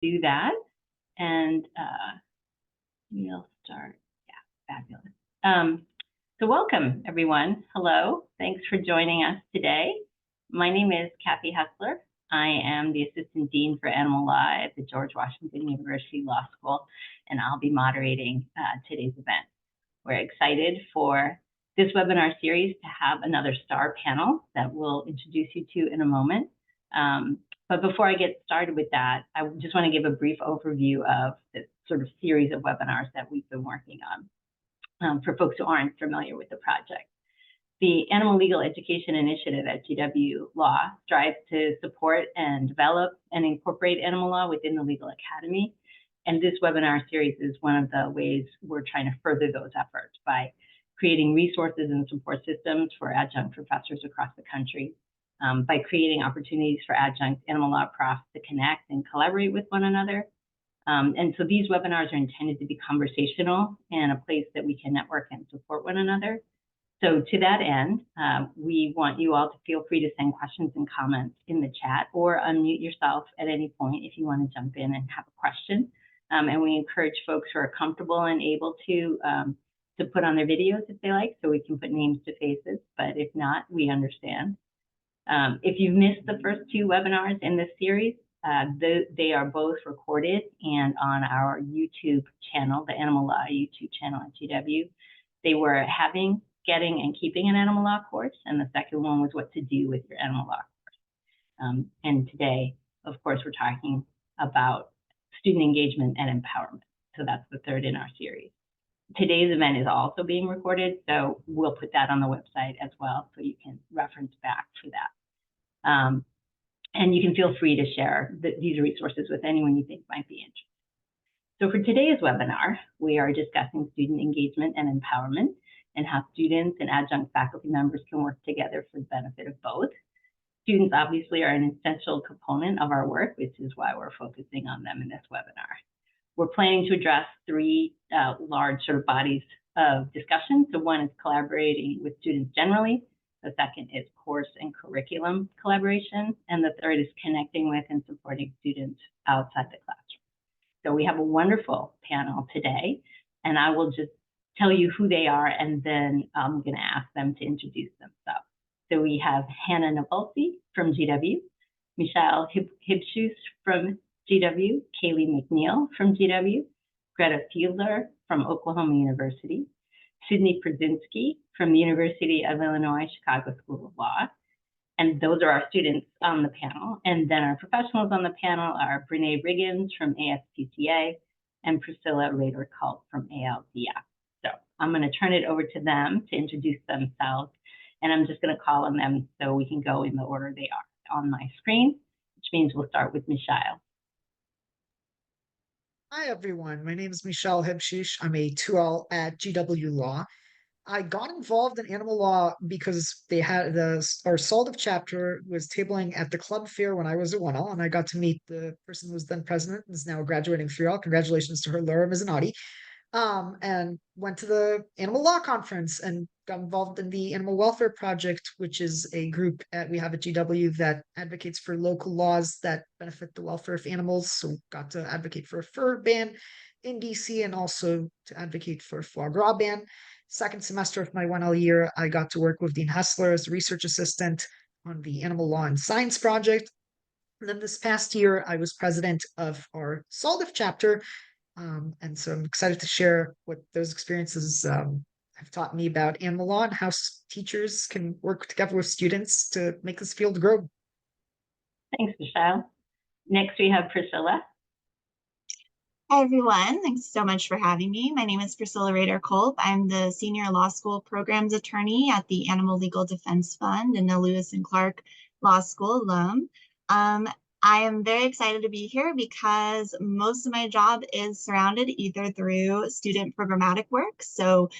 do that, and we'll start. Yeah, fabulous. So welcome, everyone. Hello. Thanks for joining us today. My name is Kathy Hessler. I am the Assistant Dean for Animal Law at the George Washington University Law School, and I'll be moderating today's event. We're excited for this webinar series to have another star panel that we'll introduce you to in a moment. But before I get started with that, I just want to give a brief overview of the sort of series of webinars that we've been working on for folks who aren't familiar with the project. The Animal Legal Education Initiative at GW Law strives to support and develop and incorporate animal law within the legal academy. And this webinar series is one of the ways we're trying to further those efforts by creating resources and support systems for adjunct professors across the country, by creating opportunities for adjunct animal law profs to connect and collaborate with one another. And so these webinars are intended to be conversational and a place that we can network and support one another. So to that end, we want you all to feel free to send questions and comments in the chat or unmute yourself at any point if you want to jump in and have a question. And we encourage folks who are comfortable and able to put on their videos if they like, so we can put names to faces, but if not, we understand. If you've missed the first two webinars in this series, they are both recorded and on our YouTube channel, the Animal Law YouTube channel at GW. They were having, getting, and keeping an animal law course, and the second one was what to do with your animal law course. And today, of course, we're talking about student engagement and empowerment. So that's the third in our series. Today's event is also being recorded, so we'll put that on the website as well, so you can reference back for that. And you can feel free to share these resources with anyone you think might be interested. So for today's webinar, we are discussing student engagement and empowerment and how students and adjunct faculty members can work together for the benefit of both. Students obviously are an essential component of our work, which is why we're focusing on them in this webinar. We're planning to address three large sort of bodies of discussion. So one is collaborating with students generally. The second is course and curriculum collaboration. And the third is connecting with and supporting students outside the classroom. So we have a wonderful panel today, and I will just tell you who they are, and then I'm going to ask them to introduce themselves. So we have Hannah Navolsi from GW, Michelle Hibschuss from GW, Kaylee McNeil from GW, Greta Fiedler from Oklahoma University, Sydney Prudzinski from the University of Illinois Chicago School of Law. And those are our students on the panel. And then our professionals on the panel are Brene Riggins from ASPCA and Priscilla Rader Culp from ALDF. So I'm going to turn it over to them to introduce themselves. And I'm just going to call on them so we can go in the order they are on my screen, which means we'll start with Michelle. Hi, everyone. My name is Michelle Hibschuss. I'm a 2L at GW Law. I got involved in animal law because they had our Soldiv chapter was tabling at the club fair when I was a 1L, and I got to meet the person who was then president and is now graduating 3L. Congratulations to her, Laura Mizanati. And went to the animal law conference and got involved in the Animal Welfare Project, which is a group we have at GW that advocates for local laws that benefit the welfare of animals. So got to advocate for a fur ban in DC and also to advocate for a foie gras ban. Second semester of my 1L year, I got to work with Dean Hessler as a research assistant on the Animal Law and Science Project. And then this past year, I was president of our Soldiv chapter. And so I'm excited to share what those experiences have taught me about animal law and how teachers can work together with students to make this field grow. Thanks, Michelle. Next, we have Priscilla. Hi, everyone. Thanks so much for having me. My name is Priscilla Rader Culp. I'm the Senior Law School Programs Attorney at the Animal Legal Defense Fund and the Lewis and Clark Law School alum. I am very excited to be here because most of my job is surrounded either through student programmatic work, so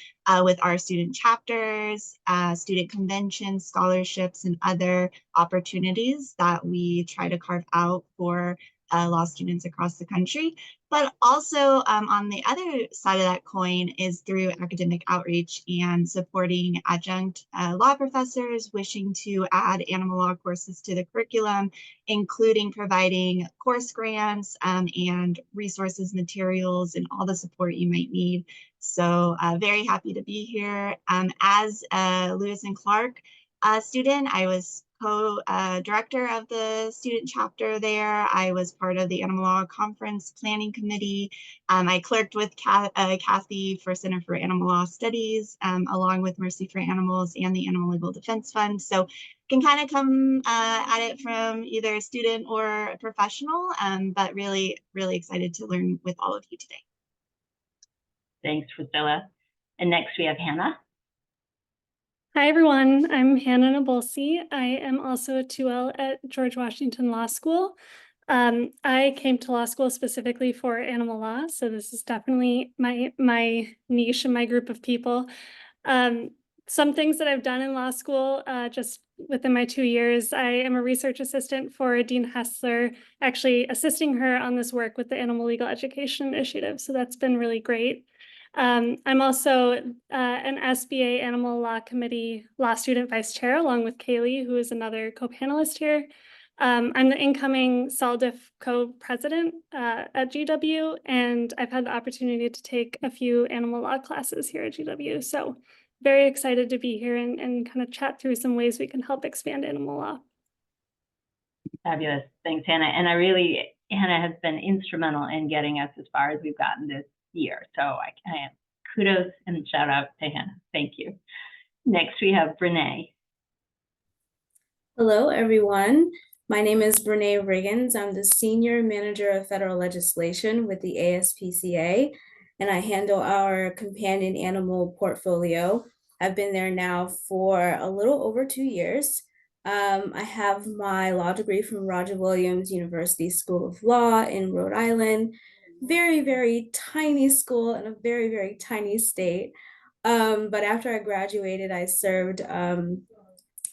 with our student chapters, student conventions, scholarships, and other opportunities that we try to carve out for law students across the country. But also on the other side of that coin is through academic outreach and supporting adjunct law professors wishing to add animal law courses to the curriculum, including providing course grants and resources, materials, and all the support you might need. So very happy to be here. As a Lewis and Clark student, I was co-director of the student chapter there. I was part of the Animal Law Conference Planning Committee. I clerked with Kathy for Center for Animal Law Studies, along with Mercy for Animals and the Animal Legal Defense Fund. So can kind of come at it from either a student or a professional, but really, really excited to learn with all of you today. Thanks, Priscilla. And next we have Hannah. Hi, everyone. I'm Hannah Nabulsi. I am also a 2L at George Washington Law School. I came to law school specifically for animal law, so this is definitely my niche and my group of people. Some things that I've done in law school, just within my 2 years, I am a research assistant for Dean Hessler, actually assisting her on this work with the Animal Legal Education Initiative, so that's been really great. I'm also an SBA Animal Law Committee Law Student Vice Chair, along with Kaylee, who is another co-panelist here. I'm the incoming SALDIF co-president at GW, and I've had the opportunity to take a few animal law classes here at GW. So very excited to be here and kind of chat through some ways we can help expand animal law. Fabulous. Thanks, Hannah. And Hannah has been instrumental in getting us as far as we've gotten this year. So I kudos and shout out to Hannah. Thank you. Next, we have Brene. Hello, everyone. My name is Brene Riggins. I'm the Senior Manager of Federal Legislation with the ASPCA, and I handle our companion animal portfolio. I've been there now for a little over 2 years. I have my law degree from Roger Williams University School of Law in Rhode Island. Very, very tiny school in a very, very tiny state. But after I graduated, I served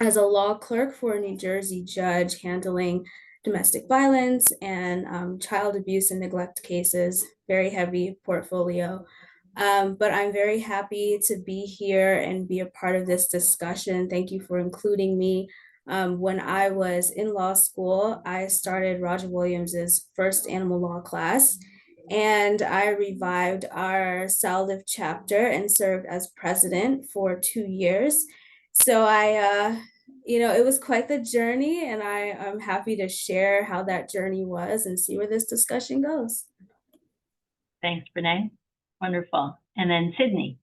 as a law clerk for a New Jersey judge handling domestic violence and child abuse and neglect cases, very heavy portfolio. But I'm very happy to be here and be a part of this discussion. Thank you for including me. When I was in law school, I started Roger Williams's first animal law class, and I revived our SALDIF chapter and served as president for 2 years. So it was quite the journey, and I'm happy to share how that journey was and see where this discussion goes. Thanks, Brene. Wonderful. And then Sydney.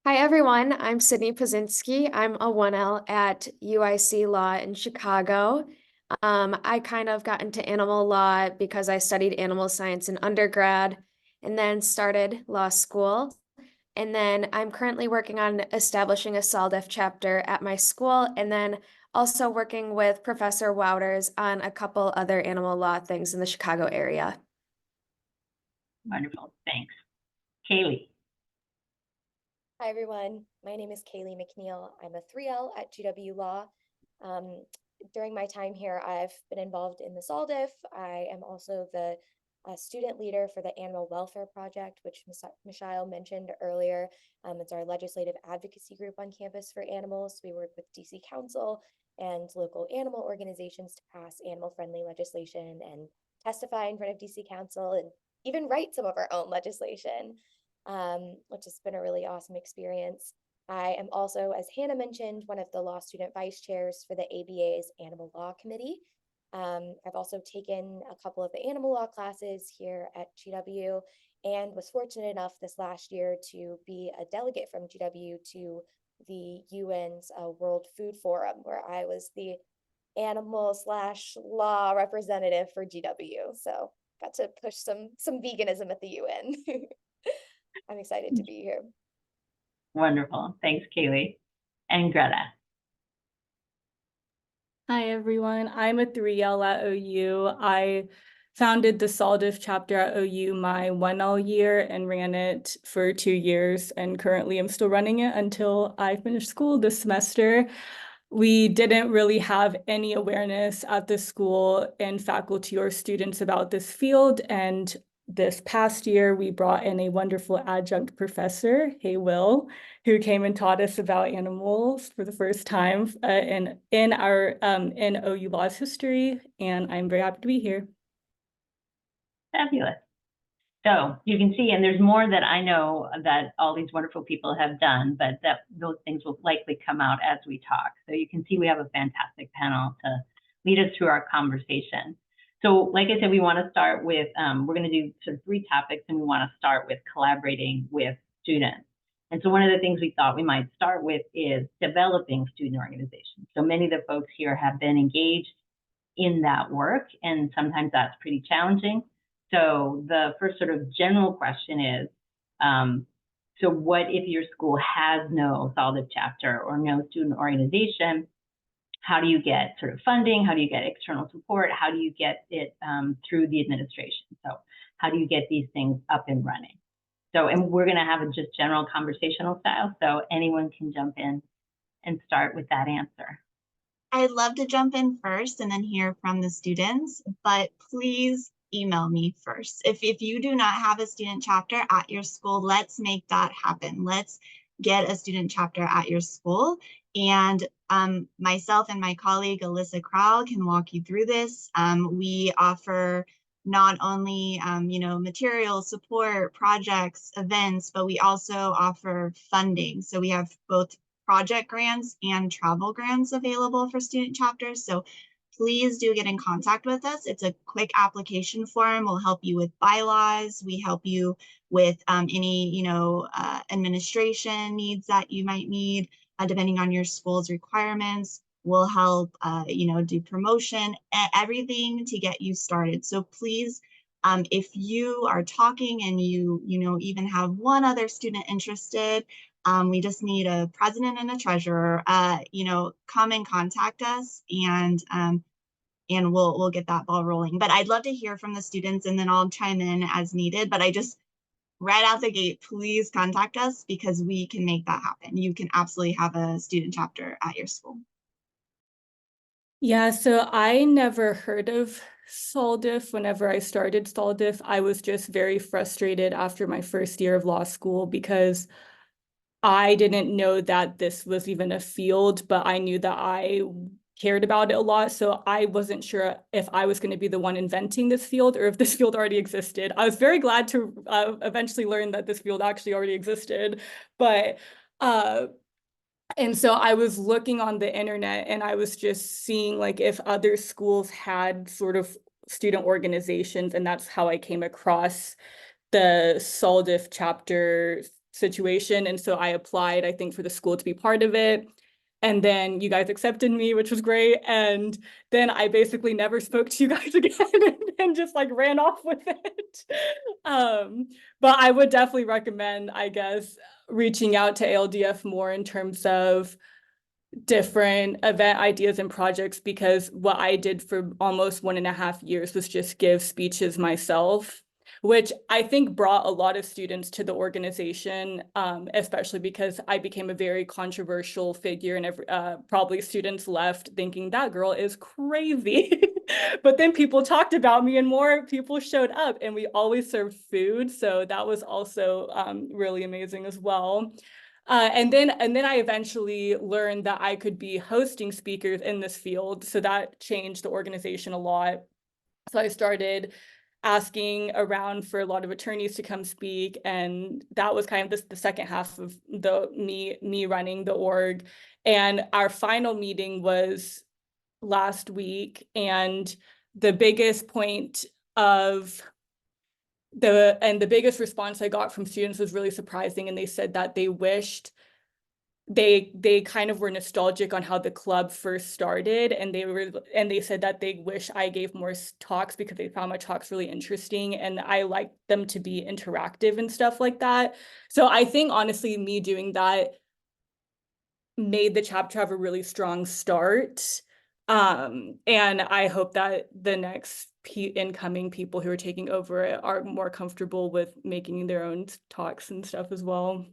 Hi, everyone. I'm Sydney Pazinski. I'm a 1L at UIC Law in Chicago. I kind of got into animal law because I studied animal science in undergrad and then started law school. And then I'm currently working on establishing a SALDIF chapter at my school, and then also working with Professor Wouters on a couple other animal law things in the Chicago area. Wonderful. Thanks. Kaylee. Hi, everyone. My name is Kaylee McNeil. I'm a 3L at GW Law. During my time here, I've been involved in the SALDIF. I am also the student leader for the Animal Welfare Project, which Michelle mentioned earlier. It's our legislative advocacy group on campus for animals. We work with DC Council and local animal organizations to pass animal-friendly legislation and testify in front of DC Council and even write some of our own legislation, which has been a really awesome experience. I am also, as Hannah mentioned, one of the law student vice chairs for the ABA's Animal Law Committee. I've also taken a couple of the animal law classes here at GW and was fortunate enough this last year to be a delegate from GW to the UN's World Food Forum, where I was the animal/law representative for GW. So got to push some veganism at the UN. I'm excited to be here. Wonderful. Thanks, Kaylee. And Greta. Hi, everyone. I'm a 3L at OU. I founded the SALDIF chapter at OU my 1L year and ran it for 2 years, and currently I'm still running it until I finish school this semester. we didn't really have any awareness at the school and faculty or students about this field. And this past year, we brought in a wonderful adjunct professor, hey Will, who came and taught us about animals for the first time in our in OU Law's history. And I'm very happy to be here. Fabulous. So you can see, and there's more that I know that all these wonderful people have done, but that those things will likely come out as we talk. So you can see we have a fantastic panel to lead us through our conversation. So like I said, we want to start with, we're going to do sort of 3 topics, and we want to start with collaborating with students. And so one of the things we thought we might start with is developing student organizations. So many of the folks here have been engaged in that work, and sometimes that's pretty challenging. So the first sort of general question is, so what if your school has no SOLDIF chapter or no student organization? How do you get sort of funding? How do you get external support? How do you get it through the administration? So how do you get these things up and running? So, and we're gonna have a just general conversational style, so anyone can jump in and start with that answer. I'd love to jump in first and then hear from the students, but please email me first. If you do not have a student chapter at your school, let's make that happen. Let's get a student chapter at your school. And myself and my colleague, Alyssa Crowell, can walk you through this. We offer not only material support, projects, events, but we also offer funding. So we have both project grants and travel grants available for student chapters. So please do get in contact with us. It's a quick application form. We'll help you with bylaws. We help you with any administration needs that you might need, depending on your school's requirements. We'll help do promotion, everything to get you started. So please, if you are talking and you even have one other student interested, we just need a president and a treasurer, come and contact us, and we'll get that ball rolling. But I'd love to hear from the students, and then I'll chime in as needed. But I just, right out the gate, please contact us because we can make that happen. You can absolutely have a student chapter at your school. Yeah, so I never heard of SOLDIF. Whenever I started SOLDIF, I was just very frustrated after my first year of law school because I didn't know that this was even a field, but I knew that I cared about it a lot. So I wasn't sure if I was going to be the one inventing this field or if this field already existed. I was very glad to eventually learn that this field actually already existed. But and so I was looking on the internet and I was just seeing like if other schools had sort of student organizations, and that's how I came across the SOLDIF chapter situation. And so I applied, I think, for the school to be part of it. And then you guys accepted me, which was great. And then I basically never spoke to you guys again and just like ran off with it. But I would definitely recommend, I guess, reaching out to ALDF more in terms of different event ideas and projects, because what I did for almost 1.5 years was just give speeches myself, which I think brought a lot of students to the organization, especially because I became a very controversial figure, and probably students left thinking that girl is crazy. But then people talked about me and more people showed up, and we always served food. So that was also really amazing as well. And then I eventually learned that I could be hosting speakers in this field. So that changed the organization a lot. So I started asking around for a lot of attorneys to come speak. And that was kind of the second half of me running the org. And our final meeting was last week. And the biggest point of the biggest response I got from students was really surprising. And they said that they wished they kind of were nostalgic on how the club first started, and they said that they wish I gave more talks because they found my talks really interesting, and I liked them to be interactive and stuff like that. So I think honestly, me doing that made the chapter have a really strong start. And I hope that the next incoming people who are taking over it are more comfortable with making their own talks and stuff as well.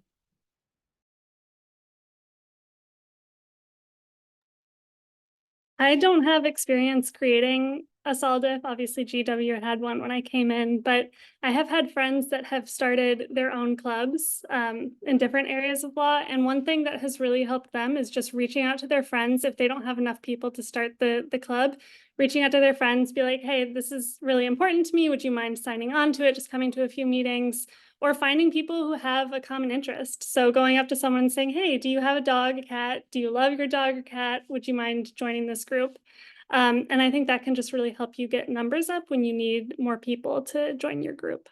I don't have experience creating a SALDIF. Obviously, GW had one when I came in, but I have had friends that have started their own clubs in different areas of law. And one thing that has really helped them is just reaching out to their friends if they don't have enough people to start the club, reaching out to their friends, be like, hey, this is really important to me. Would you mind signing on to it, just coming to a few meetings? Or finding people who have a common interest. So going up to someone and saying, hey, do you have a dog, a cat? Do you love your dog or cat? Would you mind joining this group? And I think that can just really help you get numbers up when you need more people to join your group.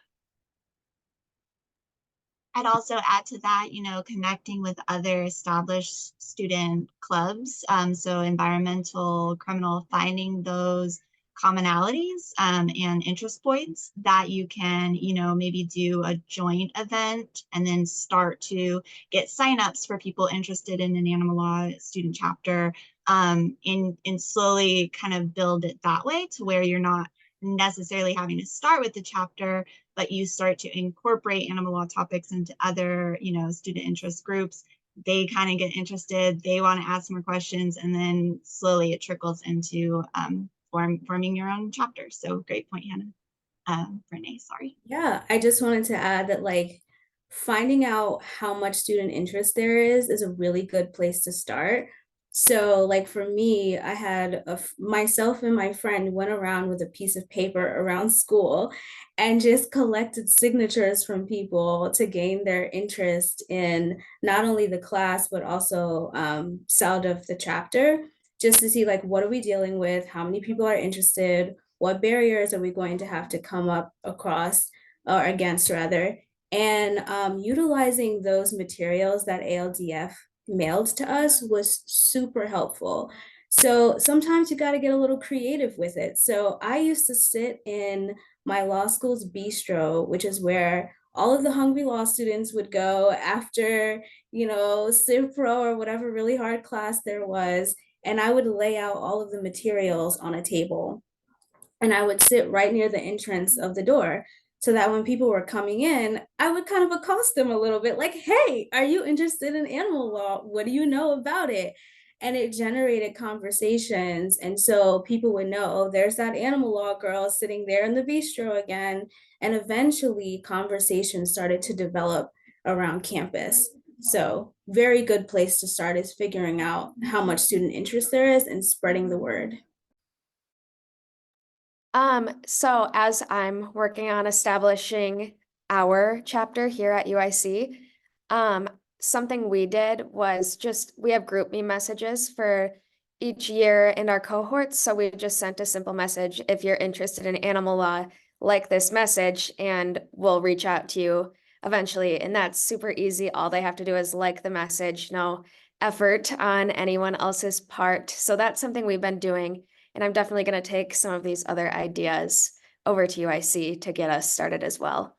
I'd also add to that, connecting with other established student clubs. So environmental, criminal, finding those commonalities and interest points that you can, maybe do a joint event and then start to get signups for people interested in an animal law student chapter, and slowly kind of build it that way to where you're not necessarily having to start with the chapter, but you start to incorporate animal law topics into other, student interest groups. They kind of get interested, they want to ask more questions, and then slowly it trickles into forming your own chapter. So great point, Hannah. Renee, sorry. Yeah, I just wanted to add that like finding out how much student interest there is a really good place to start. So like for me, I had myself and my friend went around with a piece of paper around school and just collected signatures from people to gain their interest in not only the class, but also SALDIF the chapter, just to see like, what are we dealing with? How many people are interested? What barriers are we going to have to come up across or against rather? And utilizing those materials that ALDF mailed to us was super helpful. So sometimes you got to get a little creative with it. So I used to sit in my law school's bistro, which is where all of the hungry law students would go after, Civ Pro or whatever really hard class there was. And I would lay out all of the materials on a table. And I would sit right near the entrance of the door so that when people were coming in, I would kind of accost them a little bit like, hey, are you interested in animal law? What do you know about it? And it generated conversations. And so people would know, oh, there's that animal law girl sitting there in the bistro again. And eventually conversations started to develop around campus. So very good place to start is figuring out how much student interest there is and spreading the word. So as I'm working on establishing our chapter here at UIC, something we did was we have group me messages for each year in our cohorts. So we just sent a simple message, if you're interested in animal law, like this message, and we'll reach out to you eventually. And that's super easy. All they have to do is like the message, no effort on anyone else's part. So that's something we've been doing. And I'm definitely going to take some of these other ideas over to UIC to get us started as well.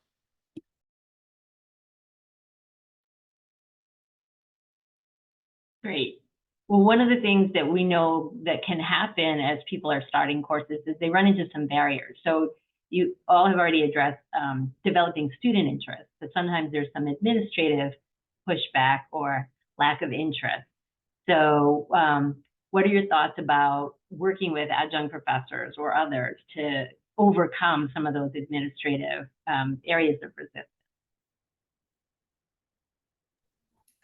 Great. Well, one of the things that we know that can happen as people are starting courses is they run into some barriers. So you all have already addressed developing student interest, but sometimes there's some administrative pushback or lack of interest. So what are your thoughts about working with adjunct professors or others to overcome some of those administrative areas of resistance?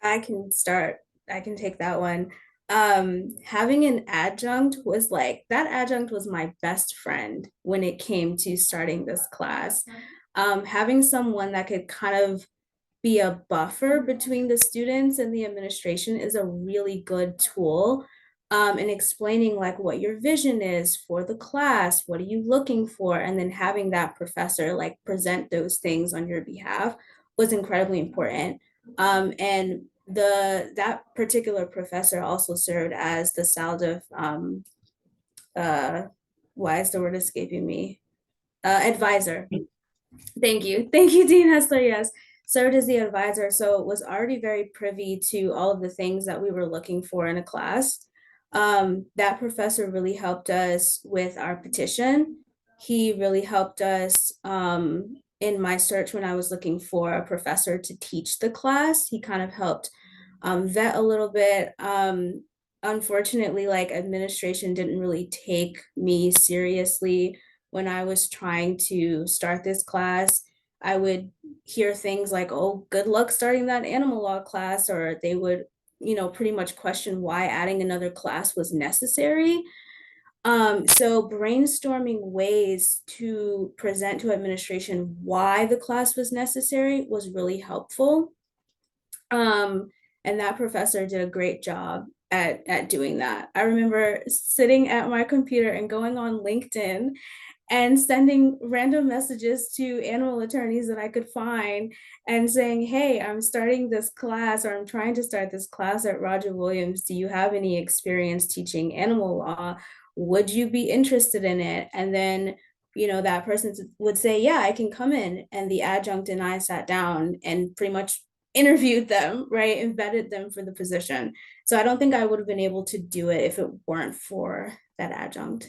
I can start. I can take that one. Having an adjunct was that adjunct was my best friend when it came to starting this class. Having someone that could kind of be a buffer between the students and the administration is a really good tool. And explaining like what your vision is for the class, what are you looking for, and then having that professor like present those things on your behalf was incredibly important. And that particular professor also served as the SALDIF, why is the word escaping me? Advisor. Thank you, Dean Hessler. Yes, served as the advisor, so was already very privy to all of the things that we were looking for in a class. That professor really helped us with our petition. He really helped us in my search when I was looking for a professor to teach the class. He kind of helped vet a little bit unfortunately, like administration didn't really take me seriously when I was trying to start this class. I would hear things like, oh, good luck starting that animal law class, or they would, pretty much question why adding another class was necessary. So brainstorming ways to present to administration why the class was necessary was really helpful. And that professor did a great job at doing that. I remember sitting at my computer and going on LinkedIn and sending random messages to animal attorneys that I could find and saying, hey, I'm starting this class, or I'm trying to start this class at Roger Williams. Do you have any experience teaching animal law? Would you be interested in it? And then, that person would say, yeah, I can come in. And the adjunct and I sat down and pretty much interviewed them, right? And vetted them for the position. So I don't think I would have been able to do it if it weren't for that adjunct.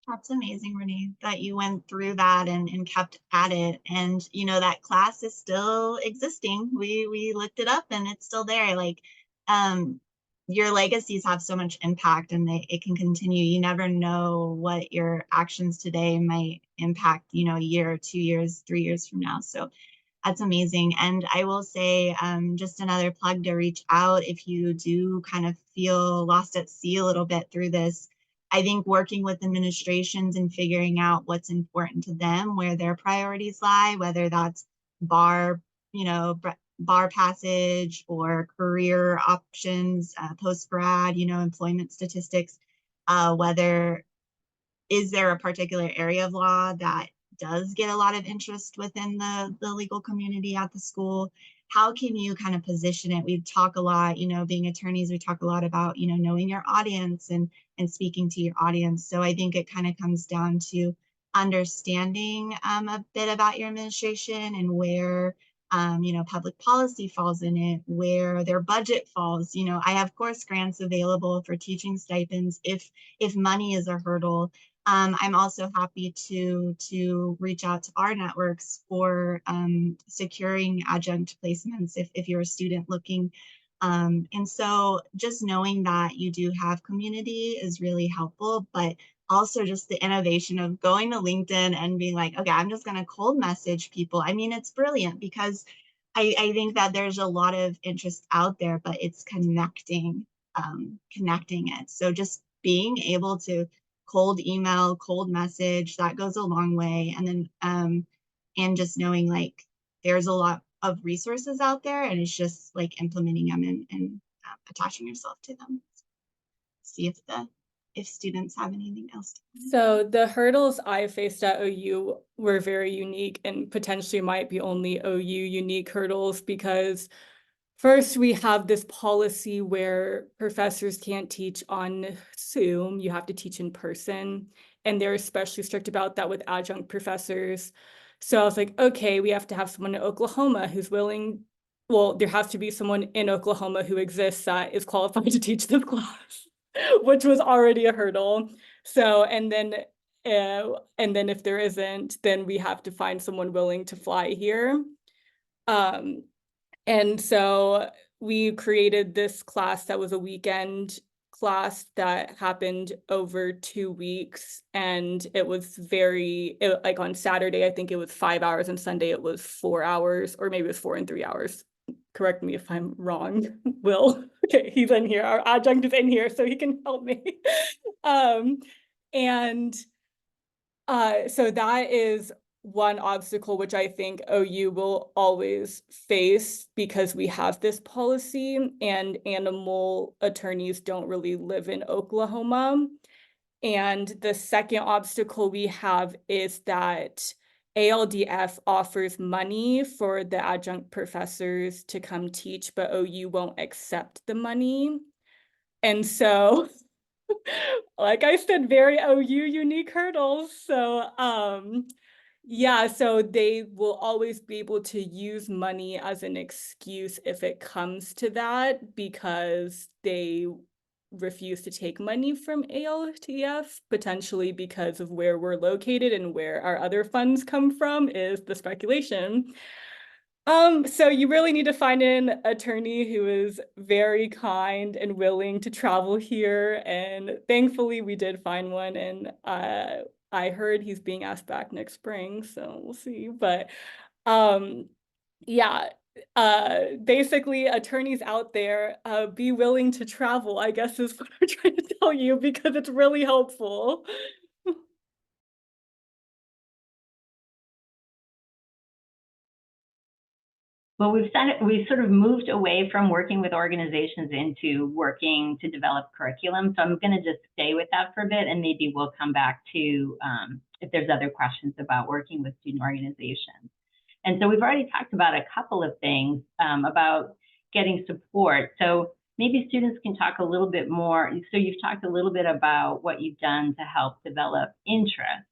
That's amazing, Renee, that you went through that and kept at it. And that class is still existing. We looked it up and it's still there. Like your legacies have so much impact, and it can continue. You never know what your actions today might impact, a year or 2 years, 3 years from now. So that's amazing. And I will say, just another plug to reach out if you do kind of feel lost at sea a little bit through this. I think working with administrations and figuring out what's important to them, where their priorities lie, whether that's bar passage or career options, post-grad, employment statistics, whether is there a particular area of law that does get a lot of interest within the legal community at the school? How can you kind of position it? We talk a lot, being attorneys, we talk a lot about, knowing your audience and speaking to your audience. So I think it kind of comes down to understanding a bit about your administration and where public policy falls in it, where their budget falls. I have course grants available for teaching stipends if money is a hurdle. I'm also happy to reach out to our networks for securing adjunct placements if you're a student looking. And so just knowing that you do have community is really helpful, but also just the innovation of going to LinkedIn and being like, okay, I'm just going to cold message people. I mean, it's brilliant because I think that there's a lot of interest out there, but it's connecting it. So just being able to cold email, cold message, that goes a long way. And then and just knowing like there's a lot of resources out there, and it's just like implementing them and attaching yourself to them. See if students have anything else to add. So the hurdles I faced at OU were very unique and potentially might be only OU unique hurdles, because first we have this policy where professors can't teach on Zoom. You have to teach in person, and they're especially strict about that with adjunct professors. So I was like, okay, we have to have someone in Oklahoma who's willing. Well, there has to be someone in Oklahoma who exists that is qualified to teach this class, which was already a hurdle. So, and then if there isn't, then we have to find someone willing to fly here. And so we created this class that was a weekend class that happened over 2 weeks, and it was like on Saturday, I think it was 5 hours, and Sunday it was 4 hours, or maybe it was 4 and 3 hours. Correct me if I'm wrong, Will. Okay, he's in here. Our adjunct is in here, so he can help me. So that is one obstacle which I think OU will always face, because we have this policy and animal attorneys don't really live in Oklahoma. And the second obstacle we have is that ALDF offers money for the adjunct professors to come teach, but OU won't accept the money. And so, like I said, very OU unique hurdles. So, yeah, so they will always be able to use money as an excuse if it comes to that, because they refuse to take money from ALTF, potentially because of where we're located and where our other funds come from is the speculation. So you really need to find an attorney who is very kind and willing to travel here. And thankfully we did find one, and I heard he's being asked back next spring, so we'll see. But yeah, basically attorneys out there, be willing to travel, I guess is what I'm trying to tell you, because it's really helpful. Well, we've sort of moved away from working with organizations into working to develop curriculum. So I'm going to just stay with that for a bit, and maybe we'll come back to if there's other questions about working with student organizations. And so we've already talked about a couple of things about getting support. So maybe students can talk a little bit more. So you've talked a little bit about what you've done to help develop interest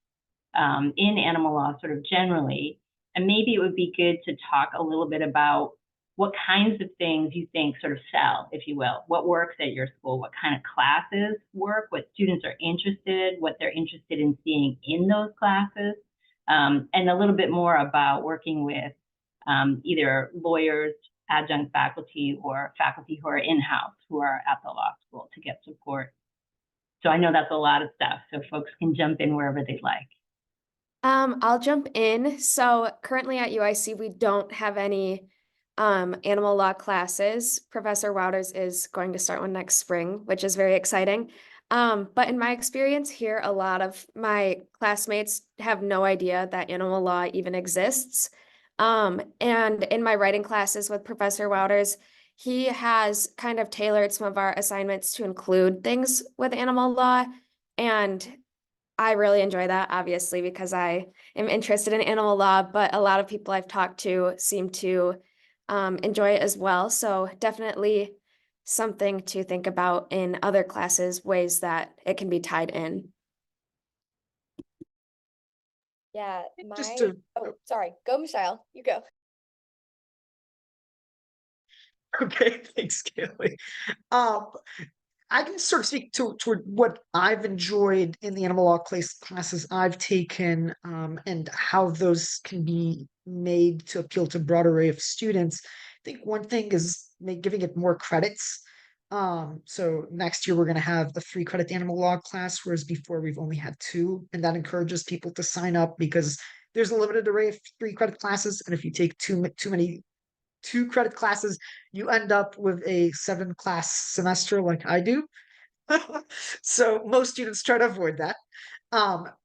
in animal law sort of generally. And maybe it would be good to talk a little bit about what kinds of things you think sort of sell, if you will. What works at your school? What kind of classes work? What students are interested, what they're interested in seeing in those classes, and a little bit more about working with either lawyers, adjunct faculty, or faculty who are in-house, who are at the law school to get support. So I know that's a lot of stuff, so folks can jump in wherever they'd like. I'll jump in. So currently at UIC, we don't have any animal law classes. Professor Wouters is going to start one next spring, which is very exciting. But in my experience here, a lot of my classmates have no idea that animal law even exists. And in my writing classes with Professor Wouters, he has kind of tailored some of our assignments to include things with animal law. And I really enjoy that, obviously, because I am interested in animal law, but a lot of people I've talked to seem to enjoy it as well. So definitely something to think about in other classes, ways that it can be tied in. Yeah, Oh, sorry, go Michelle, you go. okay, thanks, Kaylee. I can sort of speak toward what I've enjoyed in the animal law classes I've taken, and how those can be made to appeal to a broad array of students. I think one thing is giving it more credits. So next year we're going to have a 3-credit animal law class, whereas before we've only had 2, and that encourages people to sign up because there's a limited array of 3-credit classes, and if you take too many 2-credit classes, you end up with a 7-class semester like I do. So most students try to avoid that.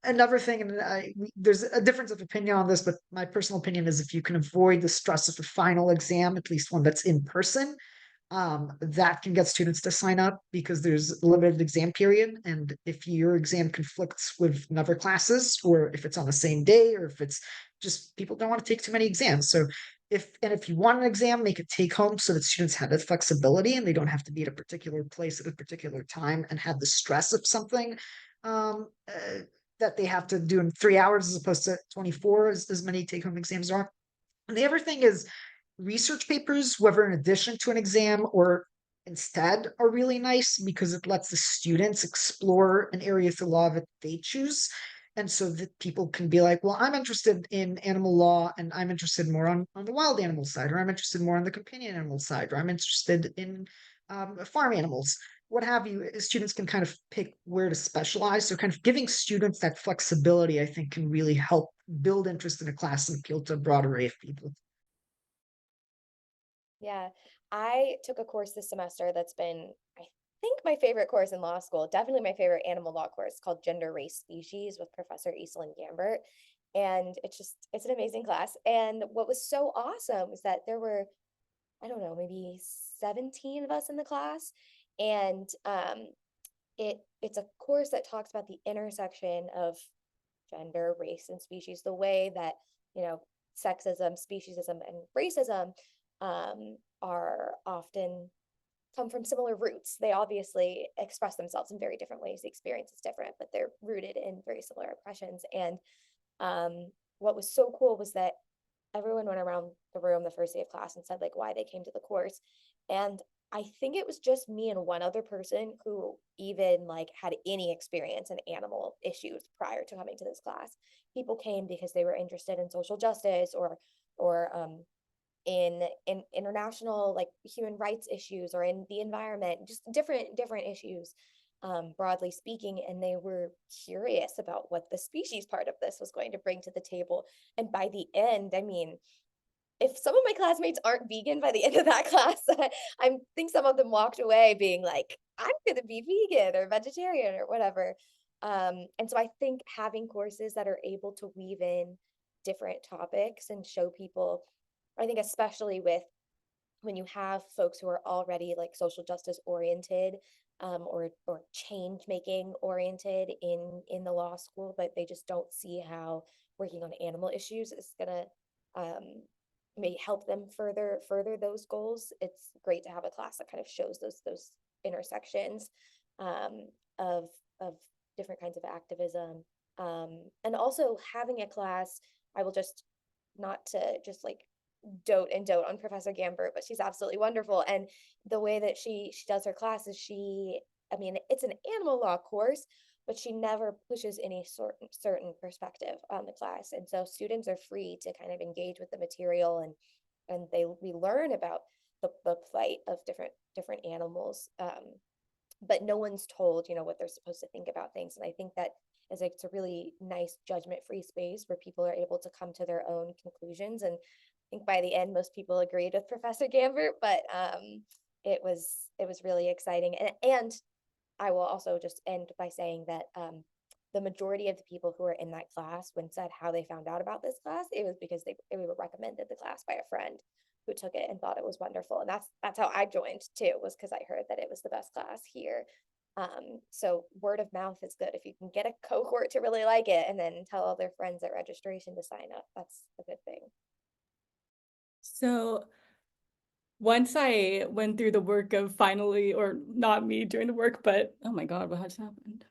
Another thing, and there's a difference of opinion on this, but my personal opinion is if you can avoid the stress of the final exam, at least one that's in person, that can get students to sign up because there's a limited exam period. And if your exam conflicts with another classes, or if it's on the same day, or if it's just people don't want to take too many exams. So if you want an exam, make it take home so that students have that flexibility and they don't have to be at a particular place at a particular time and have the stress of something that they have to do in 3 hours as opposed to 24, as many take home exams are. And the other thing is research papers, whether in addition to an exam or instead, are really nice because it lets the students explore an area of the law that they choose. And so that people can be like, well, I'm interested in animal law and I'm interested more on the wild animal side, or I'm interested more on the companion animal side, or I'm interested in farm animals, what have you. Students can kind of pick where to specialize. So kind of giving students that flexibility, I think, can really help build interest in a class and appeal to a broad array of people. Yeah, I took a course this semester that's been, I think, my favorite course in law school, definitely my favorite animal law course, called Gender, Race, Species with Professor Eastland Gambert. And it's an amazing class. And what was so awesome was that there were, I don't know, maybe 17 of us in the class. And it's a course that talks about the intersection of gender, race, and species, the way that, sexism, speciesism, and racism are often come from similar roots. They obviously express themselves in very different ways. The experience is different, but they're rooted in very similar oppressions. And what was so cool was that everyone went around the room the first day of class and said like why they came to the course. And I think it was just me and one other person who even like had any experience in animal issues prior to coming to this class. People came because they were interested in social justice or in international like human rights issues or in the environment, just different issues, broadly speaking. And they were curious about what the species part of this was going to bring to the table. And by the end, I mean, if some of my classmates aren't vegan by the end of that class, I think some of them walked away being like, I'm going to be vegan or vegetarian or whatever. And so I think having courses that are able to weave in different topics and show people, I think especially with when you have folks who are already like social justice oriented, or change making oriented in the law school, but they just don't see how working on animal issues is gonna may help them further those goals. It's great to have a class that kind of shows those intersections, of different kinds of activism, and also having a class. I will just, not to just like dote on Professor Gambert, but she's absolutely wonderful. And the way that she does her class is I mean, it's an animal law course, but she never pushes any certain perspective on the class. And so students are free to kind of engage with the material, and we learn about the plight of different animals. But no one's told, what they're supposed to think about things. And I think that it's a really nice judgment-free space where people are able to come to their own conclusions. And I think by the end, most people agreed with Professor Gambert, but it was really exciting. And I will also just end by saying that the majority of the people who were in that class, when said how they found out about this class, it was because they were recommended the class by a friend who took it and thought it was wonderful. And that's how I joined too, was because I heard that it was the best class here. So word of mouth is good. If you can get a cohort to really like it and then tell all their friends at registration to sign up, that's a good thing. So once I went through the work of finally, or not me doing the work, but oh my God, what has happened?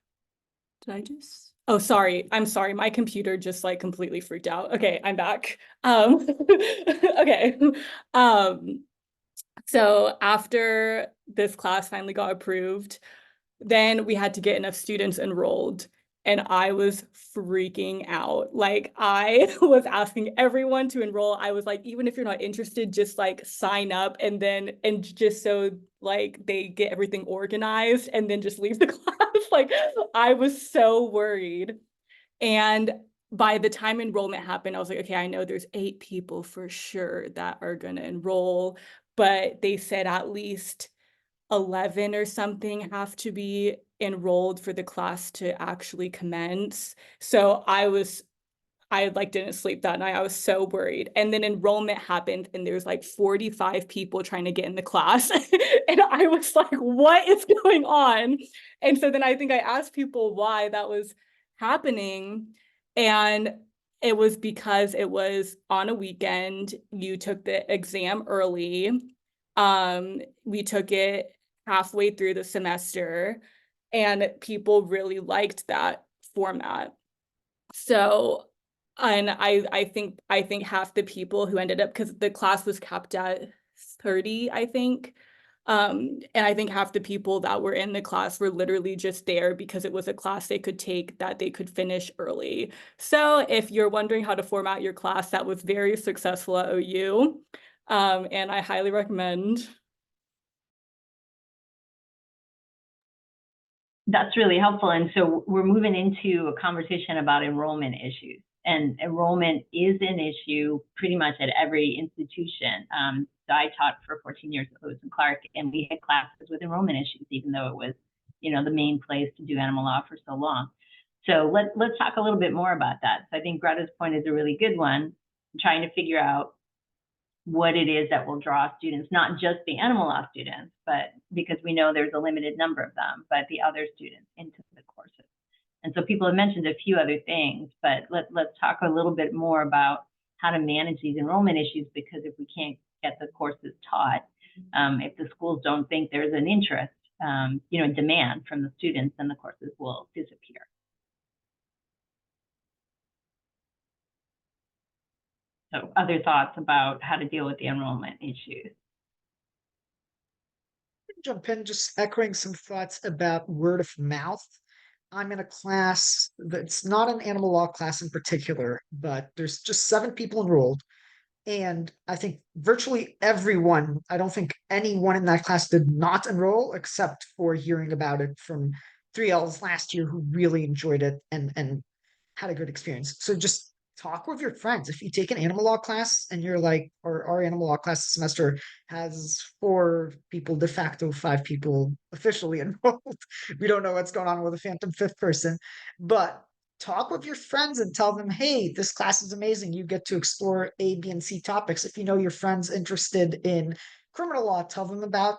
Did I just? Oh, sorry. I'm sorry. My computer just like completely freaked out. Okay, I'm back. Okay. So after this class finally got approved, then we had to get enough students enrolled. And I was freaking out. Like I was asking everyone to enroll. I was like, even if you're not interested, just like sign up, and just so like they get everything organized and then just leave the class. Like I was so worried. And by the time enrollment happened, I was like, okay, I know there's 8 people for sure that are going to enroll, but they said at least 11 or something have to be enrolled for the class to actually commence. So I like didn't sleep that night. I was so worried. And then enrollment happened and there's like 45 people trying to get in the class. And I was like, what is going on? And so then I think I asked people why that was happening. And it was because it was on a weekend. You took the exam early. We took it halfway through the semester, and people really liked that format. So, and I think half the people who ended up, because the class was capped at 30, I think. And I think half the people that were in the class were literally just there because it was a class they could take that they could finish early. So if you're wondering how to format your class, that was very successful at OU. And I highly recommend. That's really helpful. And so we're moving into a conversation about enrollment issues. And enrollment is an issue pretty much at every institution. So I taught for 14 years at Lewis and Clark, and we had classes with enrollment issues, even though it was, the main place to do animal law for so long. So let's talk a little bit more about that. So I think Greta's point is a really good one, trying to figure out what it is that will draw students, not just the animal law students, but because we know there's a limited number of them, but the other students into the courses. And so people have mentioned a few other things, but let's talk a little bit more about how to manage these enrollment issues, because if we can't get the courses taught, if the schools don't think there's an interest, demand from the students, then the courses will disappear. So other thoughts about how to deal with the enrollment issues? Jump in, just echoing some thoughts about word of mouth. I'm in a class that's not an animal law class in particular, but there's just 7 people enrolled. And I think virtually everyone, I don't think anyone in that class did not enroll except for hearing about it from 3Ls last year who really enjoyed it and had a good experience. So just talk with your friends. If you take an animal law class and you're like, or our animal law class this semester has 4 people de facto, 5 people officially enrolled. We don't know what's going on with a phantom 5th person, but talk with your friends and tell them, hey, this class is amazing. You get to explore A, B, and C topics. If you know your friend's interested in criminal law, tell them about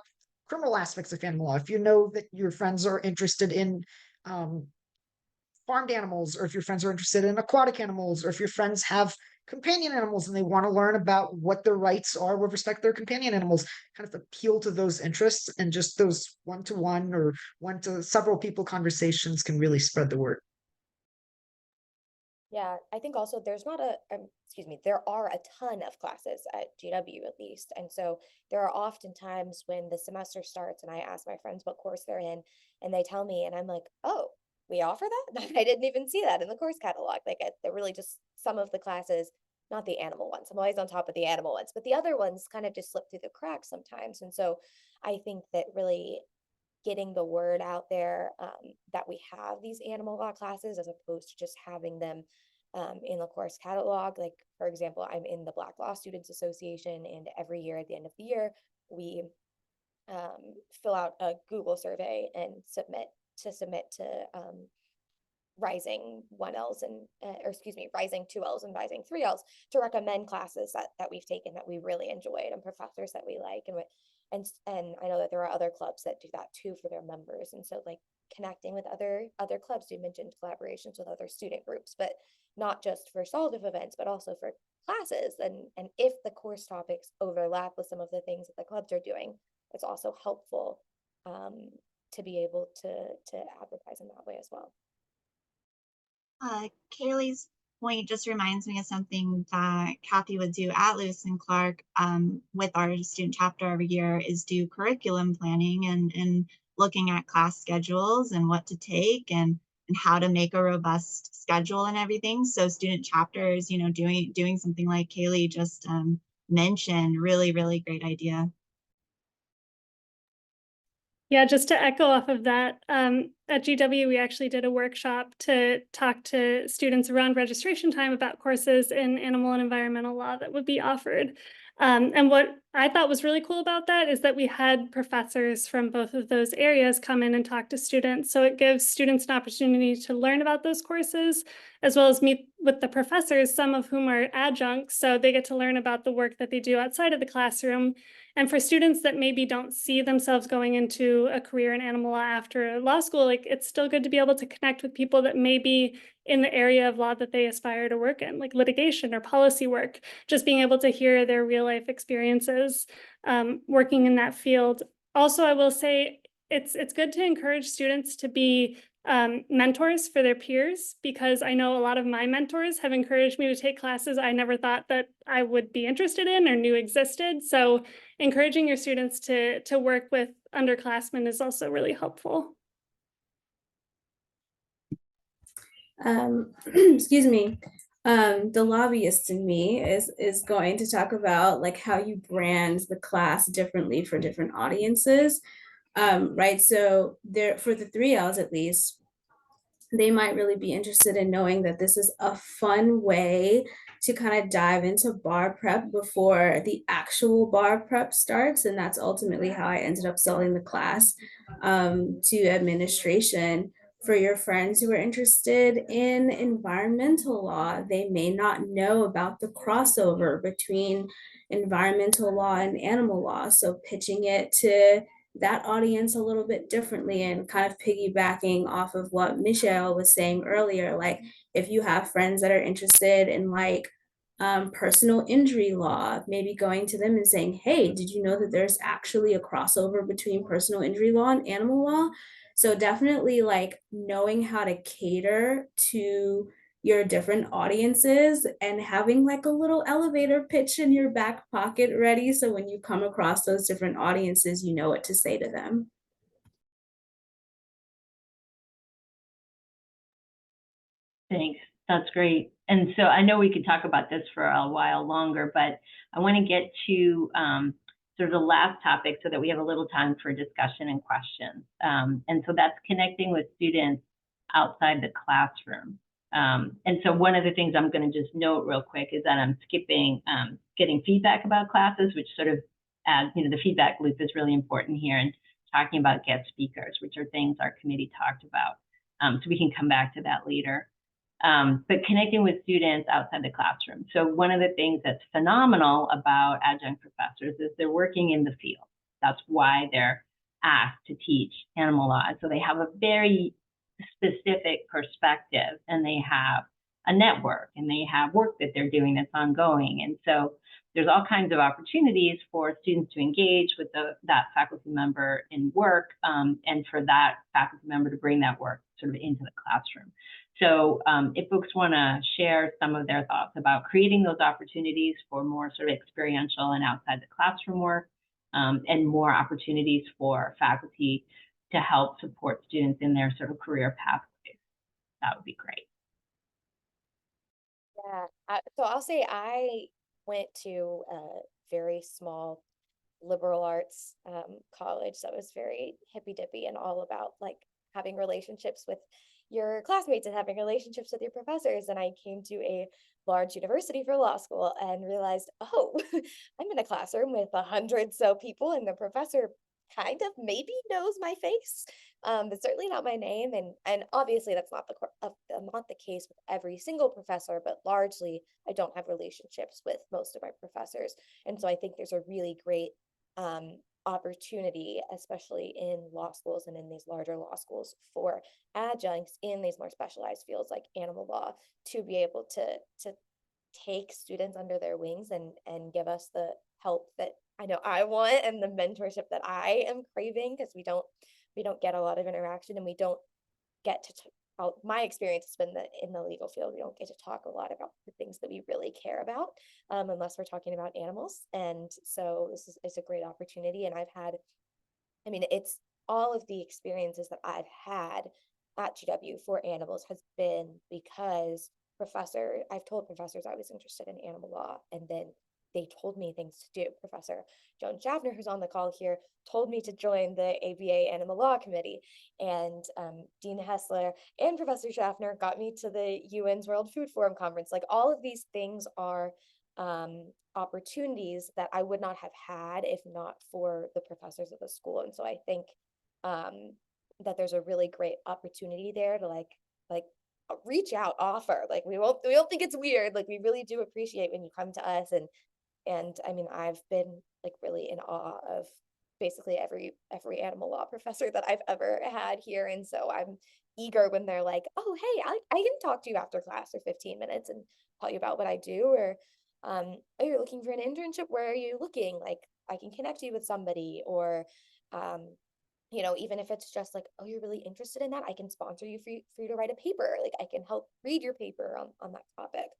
criminal aspects of animal law. If you know that your friends are interested in farmed animals, or if your friends are interested in aquatic animals, or if your friends have companion animals and they want to learn about what their rights are with respect to their companion animals, kind of appeal to those interests, and just those one-to-one or one to several people conversations can really spread the word. Yeah, I think also there's not a, excuse me, there are a ton of classes at GW at least. And so there are often times when the semester starts and I ask my friends what course they're in and they tell me, and I'm like, oh, we offer that? I didn't even see that in the course catalog. Like they're really just some of the classes, not the animal ones. I'm always on top of the animal ones, but the other ones kind of just slip through the cracks sometimes. And so I think that really getting the word out there that we have these animal law classes as opposed to just having them in the course catalog. Like, for example, I'm in the Black Law Students Association, and every year at the end of the year, we fill out a Google survey and submit to rising 1Ls and or excuse me, rising 2Ls and rising 3Ls to recommend classes that we've taken that we really enjoyed and professors that we like. And I know that there are other clubs that do that too for their members. And so like connecting with other clubs, you mentioned collaborations with other student groups, but not just for SOLDIF events, but also for classes. And if the course topics overlap with some of the things that the clubs are doing, it's also helpful to be able to advertise in that way as well. Kaylee's point just reminds me of something that Kathy would do at Lewis and Clark with our student chapter every year, is do curriculum planning and looking at class schedules and what to take and how to make a robust schedule and everything. So student chapters, you know, doing something like Kaylee just mentioned, really, really great idea. Yeah, just to echo off of that, at GW, we actually did a workshop to talk to students around registration time about courses in animal and environmental law that would be offered. And what I thought was really cool about that is that we had professors from both of those areas come in and talk to students. So it gives students an opportunity to learn about those courses, as well as meet with the professors, some of whom are adjuncts. So they get to learn about the work that they do outside of the classroom. And for students that maybe don't see themselves going into a career in animal law after law school, like it's still good to be able to connect with people that may be in the area of law that they aspire to work in, like litigation or policy work. Just being able to hear their real life experiences working in that field. Also, I will say it's good to encourage students to be mentors for their peers, because I know a lot of my mentors have encouraged me to take classes I never thought that I would be interested in or knew existed. So encouraging your students to work with underclassmen is also really helpful. Excuse me. The lobbyist in me is going to talk about like how you brand the class differently for different audiences. Right, so there for the 3Ls at least, they might really be interested in knowing that this is a fun way to kind of dive into bar prep before the actual bar prep starts. And that's ultimately how I ended up selling the class to administration. For your friends who are interested in environmental law, they may not know about the crossover between environmental law and animal law. So pitching it to that audience a little bit differently and kind of piggybacking off of what Michelle was saying earlier, like if you have friends that are interested in like personal injury law, maybe going to them and saying, hey, did you know that there's actually a crossover between personal injury law and animal law? So definitely like knowing how to cater to your different audiences and having like a little elevator pitch in your back pocket ready. So when you come across those different audiences, you know what to say to them. Thanks. That's great. And so I know we could talk about this for a while longer, but I want to get to sort of the last topic so that we have a little time for discussion and questions. And so that's connecting with students outside the classroom. And so one of the things I'm going to just note real quick is that I'm skipping getting feedback about classes, which sort of adds, the feedback loop is really important here, and talking about guest speakers, which are things our committee talked about. So we can come back to that later. But connecting with students outside the classroom. So one of the things that's phenomenal about adjunct professors is they're working in the field. That's why they're asked to teach animal law. So they have a very specific perspective, and they have a network, and they have work that they're doing that's ongoing. And so there's all kinds of opportunities for students to engage with that faculty member in work, and for that faculty member to bring that work sort of into the classroom. So if folks want to share some of their thoughts about creating those opportunities for more sort of experiential and outside the classroom work, and more opportunities for faculty to help support students in their sort of career pathways, that would be great. Yeah, so I'll say I went to a very small liberal arts college that was very hippy dippy and all about like having relationships with your classmates and having relationships with your professors. And I came to a large university for law school and realized, oh, I'm in a classroom with 100 so people, and the professor kind of maybe knows my face, but certainly not my name. And obviously that's not the case with every single professor, but largely I don't have relationships with most of my professors. And so I think there's a really great opportunity, especially in law schools and in these larger law schools, for adjuncts in these more specialized fields like animal law to be able to take students under their wings and give us the help that I know I want, and the mentorship that I am craving, because we don't get a lot of interaction, and we don't get to my experience has been that in the legal field, we don't get to talk a lot about the things that we really care about, unless we're talking about animals. And so this is a great opportunity. And it's all of the experiences that I've had at GW for animals has been because I've told professors I was interested in animal law, and then they told me things to do. Professor Joan Schaffner, who's on the call here, told me to join the ABA Animal Law Committee, and Dean Hessler and Professor Schaffner got me to the UN's World Food Forum Conference. Like, all of these things are opportunities that I would not have had if not for the professors of the school. And so I think that there's a really great opportunity there to like reach out, offer. Like, we don't think it's weird. Like, we really do appreciate when you come to us. And I mean, I've been like really in awe of basically every animal law professor that I've ever had here. And so I'm eager when they're like, oh, hey, I can talk to you after class for 15 minutes and tell you about what I do. Or, oh, you're looking for an internship, where are you looking? Like, I can connect you with somebody. Or, even if it's just like, oh, you're really interested in that, I can sponsor you for you to write a paper. Like, I can help read your paper on that topic.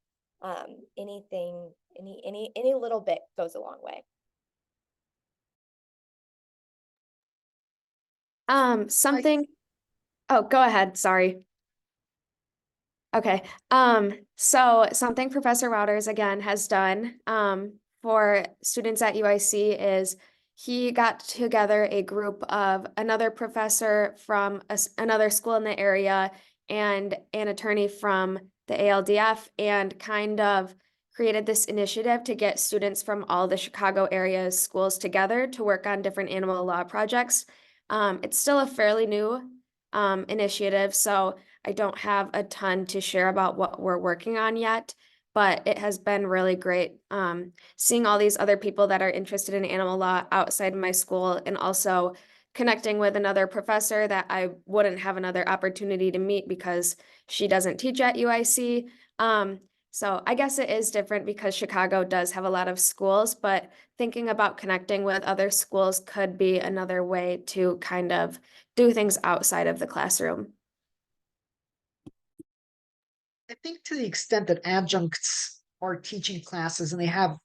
Anything, any little bit goes a long way. Oh, go ahead. Sorry. Okay. So something Professor Wouters again has done for students at UIC is he got together a group of another professor from another school in the area and an attorney from the ALDF, and kind of created this initiative to get students from all the Chicago area schools together to work on different animal law projects. It's still a fairly new initiative, so I don't have a ton to share about what we're working on yet, but it has been really great seeing all these other people that are interested in animal law outside my school, and also connecting with another professor that I wouldn't have another opportunity to meet because she doesn't teach at UIC. So I guess it is different because Chicago does have a lot of schools, but thinking about connecting with other schools could be another way to kind of do things outside of the classroom. I think to the extent that adjuncts are teaching classes and they have,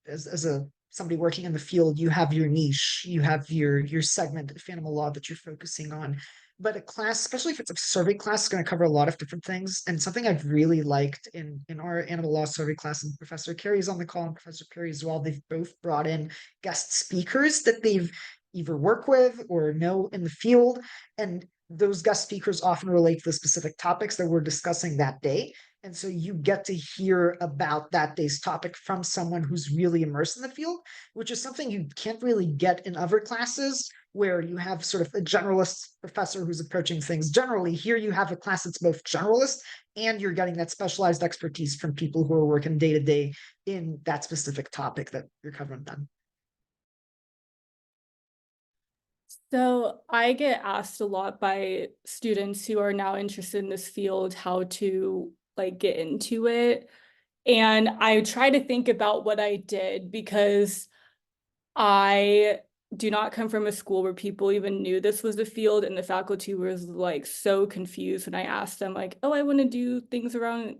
as somebody working in the field, you have your niche, you have your segment of animal law that you're focusing on. but a class, especially if it's a survey class, is going to cover a lot of different things. And something I've really liked in our animal law survey class, and Professor Carey's on the call and Professor Perry as well, they've both brought in guest speakers that they've either work with or know in the field. And those guest speakers often relate to the specific topics that we're discussing that day. And so you get to hear about that day's topic from someone who's really immersed in the field, which is something you can't really get in other classes where you have sort of a generalist professor who's approaching things generally. Here you have a class that's both generalist and you're getting that specialized expertise from people who are working day to day in that specific topic that you're covering then. So I get asked a lot by students who are now interested in this field how to like get into it. And I try to think about what I did because I do not come from a school where people even knew this was the field, and the faculty was like so confused when I asked them like, oh, I want to do things around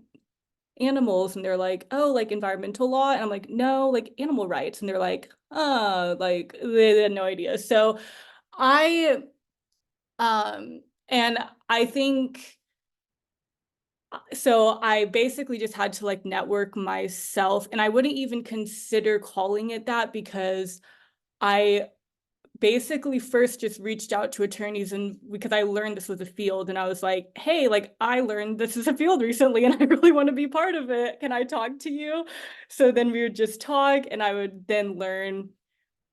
animals, and they're like, oh, like environmental law, and I'm like, no, like animal rights, and they're like, like they had no idea. So I and I think so I basically just had to like network myself, and I wouldn't even consider calling it that because I basically first just reached out to attorneys, and because I learned this was a field, and I was like, hey, like I learned this is a field recently and I really want to be part of it. Can I talk to you? So then we would just talk, and I would then learn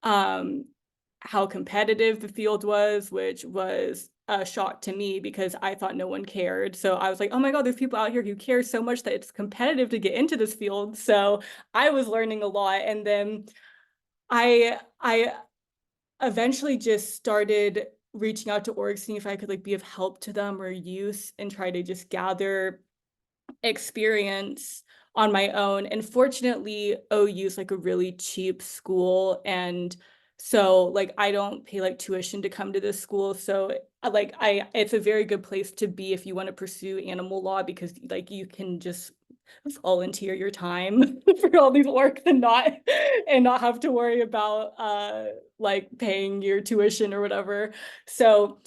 how competitive the field was, which was a shock to me because I thought no one cared. So I was like, oh my God, there's people out here who care so much that it's competitive to get into this field. So I was learning a lot. And then I eventually just started reaching out to orgs, seeing if I could like be of help to them or use and try to just gather experience on my own. And fortunately, OU is like a really cheap school, and so like I don't pay like tuition to come to this school. So like it's a very good place to be if you want to pursue animal law, because like you can just volunteer your time for all these work and not have to worry about like paying your tuition or whatever. So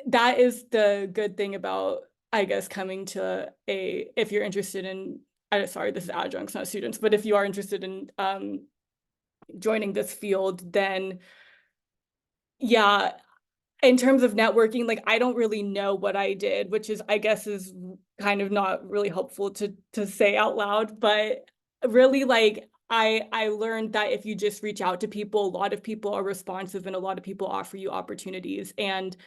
that is the good thing about, I guess, coming to if you're interested in, sorry, this is adjuncts, not students, but if you are interested in joining this field, then yeah, in terms of networking, like I don't really know what I did, which is, I guess, is kind of not really helpful to say out loud, but really like I learned that if you just reach out to people, a lot of people are responsive and a lot of people offer you opportunities. And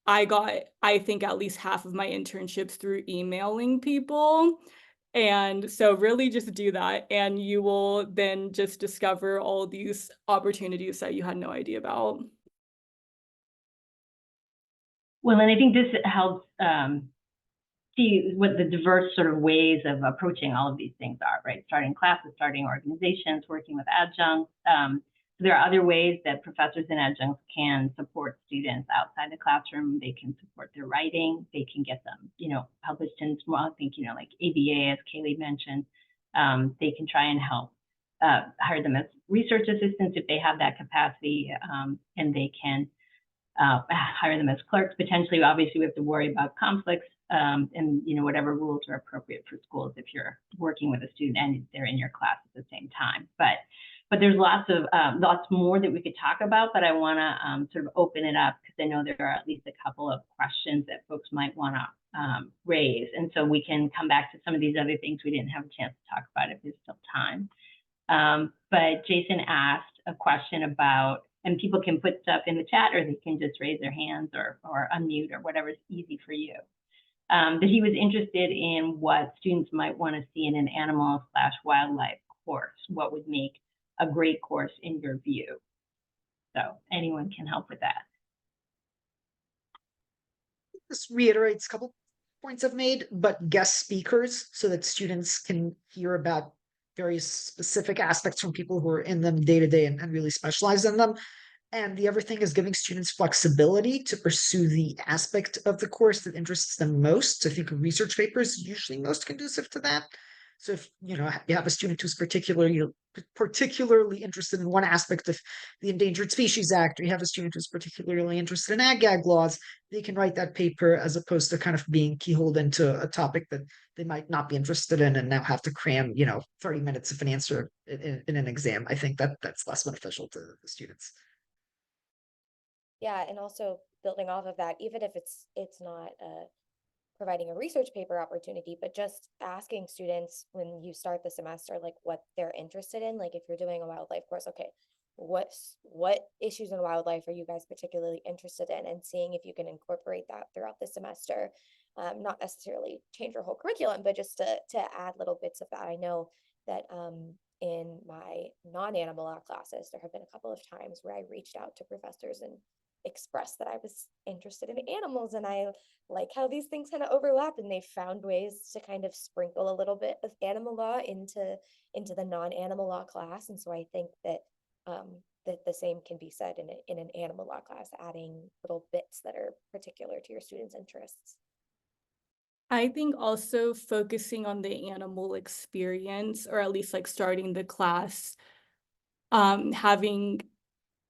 I got, I think, at least half of my internships through emailing people. And so really just do that, and you will then just discover all these opportunities that you had no idea about. Well, and I think this helps see what the diverse sort of ways of approaching all of these things are, right? Starting classes, starting organizations, working with adjuncts. So there are other ways that professors and adjuncts can support students outside the classroom. They can support their writing. They can get them, published in small, I think, like ABA, as Kaylee mentioned. They can try and help hire them as research assistants if they have that capacity, and they can hire them as clerks. Potentially, obviously, we have to worry about conflicts and whatever rules are appropriate for schools if you're working with a student and they're in your class at the same time. But there's lots more that we could talk about, but I want to sort of open it up because I know there are at least a couple of questions that folks might want to raise, and so we can come back to some of these other things we didn't have a chance to talk about if there's still time. But Jason asked a question about, and people can put stuff in the chat or they can just raise their hands or unmute or whatever's easy for you. That he was interested in what students might want to see in an animal/wildlife course. What would make a great course in your view? So anyone can help with that. This reiterates a couple points I've made, but guest speakers so that students can hear about various specific aspects from people who are in them day to day and really specialize in them. And the other thing is giving students flexibility to pursue the aspect of the course that interests them most. I think a research paper is usually most conducive to that. So if you have a student who's particularly interested in one aspect of the Endangered Species Act, or you have a student who's particularly interested in ag laws, they can write that paper as opposed to kind of being keyholed into a topic that they might not be interested in and now have to cram 30 minutes of an answer in an exam. I think that's less beneficial to the students. Yeah, and also building off of that, even if it's not providing a research paper opportunity, but just asking students when you start the semester, like what they're interested in. Like if you're doing a wildlife course, okay, what issues in wildlife are you guys particularly interested in, and seeing if you can incorporate that throughout the semester. Not necessarily change your whole curriculum, but just to add little bits of that. I know that in my non-animal law classes, there have been a couple of times where I reached out to professors and expressed that I was interested in animals and I like how these things kind of overlap, and they found ways to kind of sprinkle a little bit of animal law into the non-animal law class. And so I think that that the same can be said in an animal law class, adding little bits that are particular to your students' interests. I think also focusing on the animal experience, or at least like starting the class, having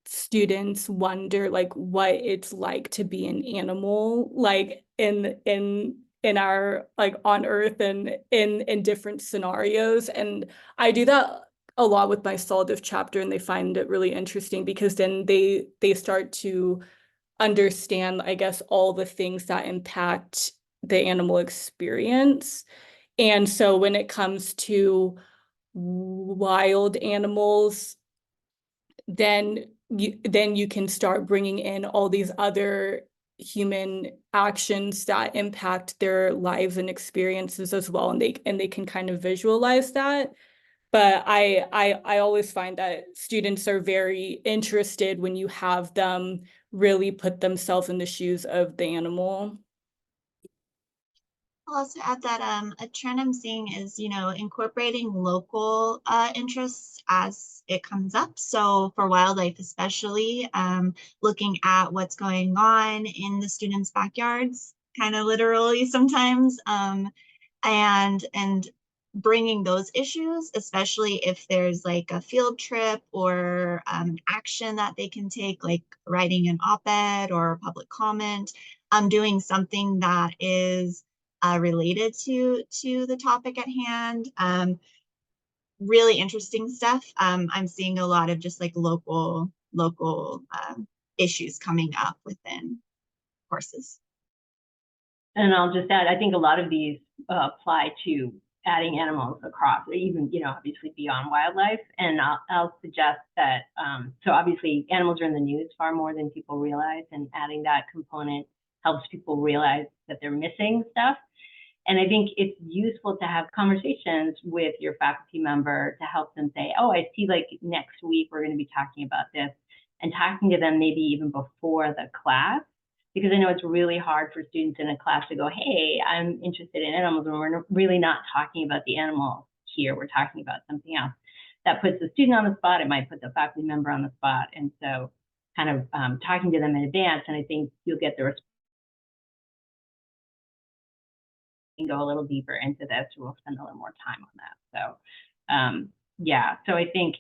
students wonder like what it's like to be an animal, like in our like on Earth and in different scenarios. And I do that a lot with my SOLDIF chapter, and they find it really interesting because then they start to understand, I guess, all the things that impact the animal experience. And so when it comes to wild animals, then you can start bringing in all these other human actions that impact their lives and experiences as well, and they can kind of visualize that. But I always find that students are very interested when you have them really put themselves in the shoes of the animal. I'll also add that a trend I'm seeing is, incorporating local interests as it comes up. So for wildlife, especially, looking at what's going on in the students' backyards, kind of literally sometimes, and bringing those issues, especially if there's like a field trip or action that they can take, like writing an op-ed or a public comment, doing something that is related to the topic at hand. Really interesting stuff. I'm seeing a lot of just like local issues coming up within courses. And I'll just add, I think a lot of these apply to adding animals across, or even, obviously beyond wildlife. And I'll suggest that, so obviously animals are in the news far more than people realize, and adding that component helps people realize that they're missing stuff. And I think it's useful to have conversations with your faculty member to help them say, oh, I see like next week we're going to be talking about this, and talking to them maybe even before the class, because I know it's really hard for students in a class to go, hey, I'm interested in animals, and we're really not talking about the animals here, we're talking about something else. That puts the student on the spot, it might put the faculty member on the spot. And so kind of talking to them in advance, and I think you'll get the response. Go a little deeper into this, we'll spend a little more time on that. So yeah, so I think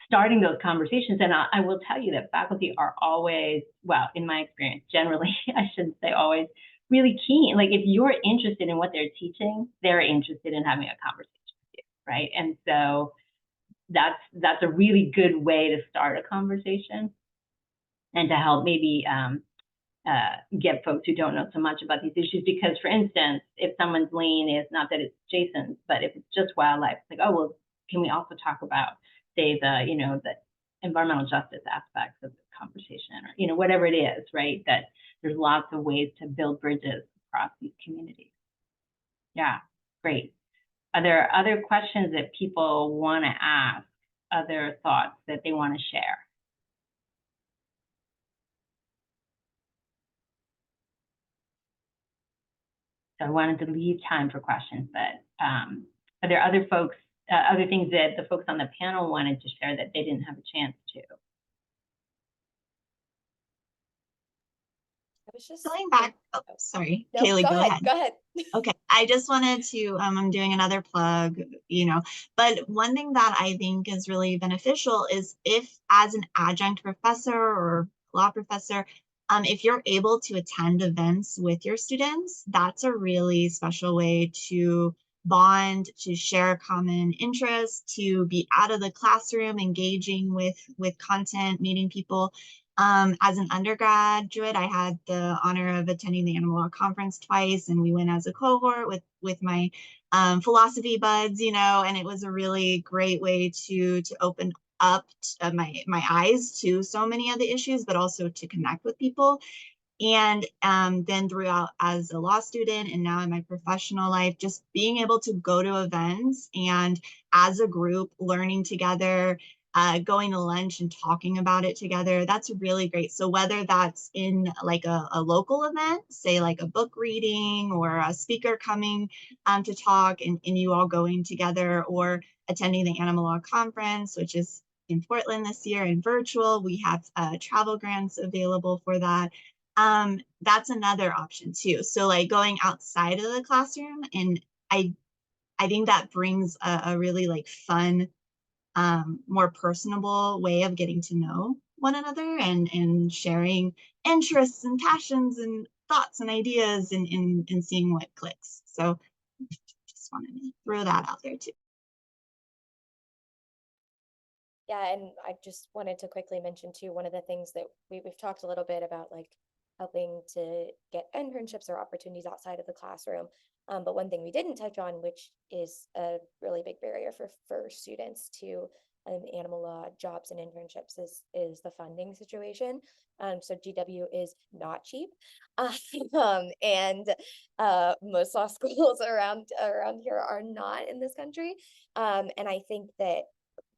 starting those conversations, and I will tell you that faculty are always, well, in my experience, generally, I shouldn't say always, really keen. Like if you're interested in what they're teaching, they're interested in having a conversation with you, right? And so that's a really good way to start a conversation, and to help maybe get folks who don't know so much about these issues. Because for instance, if someone's lane is, not that it's Jason's, but if it's just wildlife, it's like, oh, well, can we also talk about, say, the environmental justice aspects of this conversation, or, whatever it is, right? That there's lots of ways to build bridges across these communities. Yeah, great. Are there other questions that people want to ask, other thoughts that they want to share? So I wanted to leave time for questions, but are there other folks, other things that the folks on the panel wanted to share that they didn't have a chance to? I was just Going back, oh, sorry, no, Kaylee, go go ahead. ahead. Go ahead. Okay, I just wanted to, I'm doing another plug, but one thing that I think is really beneficial is if as an adjunct professor or law professor, if you're able to attend events with your students, that's a really special way to bond, to share common interests, to be out of the classroom, engaging with content, meeting people. As an undergraduate, I had the honor of attending the Animal Law Conference twice, and we went as a cohort with my philosophy buds, and it was a really great way to open up my eyes to so many of the issues, but also to connect with people. And then throughout as a law student and now in my professional life, just being able to go to events and as a group learning together, going to lunch and talking about it together, that's really great. So whether that's in like a local event, say like a book reading or a speaker coming to talk and you all going together, or attending the Animal Law Conference, which is in Portland this year and virtual, we have travel grants available for that. That's another option too. So like going outside of the classroom, and I think that brings a really like fun, more personable way of getting to know one another and sharing interests and passions and thoughts and ideas and seeing what clicks. So just wanted to throw that out there too. Yeah, and I just wanted to quickly mention too, one of the things that we've talked a little bit about, like helping to get internships or opportunities outside of the classroom. But one thing we didn't touch on, which is a really big barrier for students to animal law jobs and internships, is the funding situation. So GW is not cheap, and most law schools around here are not in this country. And I think that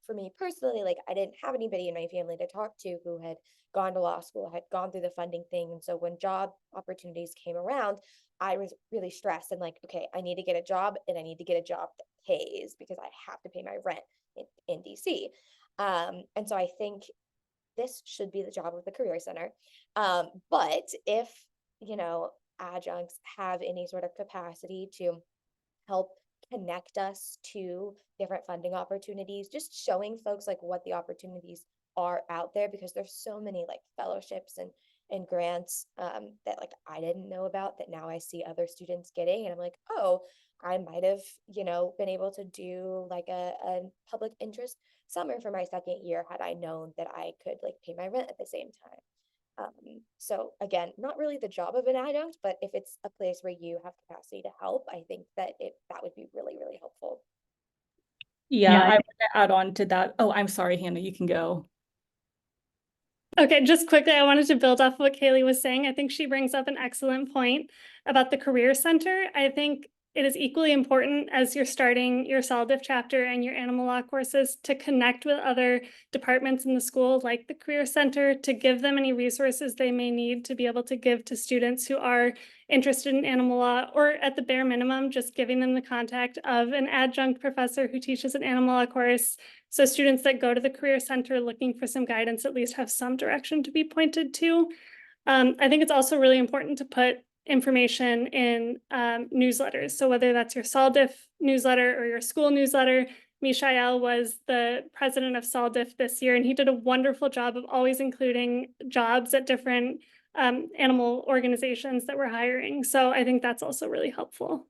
for me personally, like I didn't have anybody in my family to talk to who had gone to law school, had gone through the funding thing. And so when job opportunities came around, I was really stressed and like, okay, I need to get a job and I need to get a job that pays because I have to pay my rent in DC. And so I think this should be the job of the Career Center. But if, adjuncts have any sort of capacity to help connect us to different funding opportunities, just showing folks like what the opportunities are out there, because there's so many like fellowships and grants that like I didn't know about that now I see other students getting, and I'm like, oh, I might have been able to do like a public interest summer for my second year had I known that I could like pay my rent at the same time. So again, not really the job of an adjunct, but if it's a place where you have capacity to help, I think that that would be really, really helpful. Yeah, I want to add on to that. Oh, I'm sorry, Hannah, you can go. Okay, just quickly, I wanted to build off what Kaylee was saying. I think she brings up an excellent point about the Career Center. I think it is equally important as you're starting your SOLDIF chapter and your animal law courses to connect with other departments in the school, like the Career Center, to give them any resources they may need to be able to give to students who are interested in animal law, or at the bare minimum, just giving them the contact of an adjunct professor who teaches an animal law course. So students that go to the Career Center looking for some guidance at least have some direction to be pointed to. I think it's also really important to put information in newsletters. So whether that's your SOLDIF newsletter or your school newsletter, Mishael was the president of SOLDIF this year, and he did a wonderful job of always including jobs at different animal organizations that we're hiring. So I think that's also really helpful.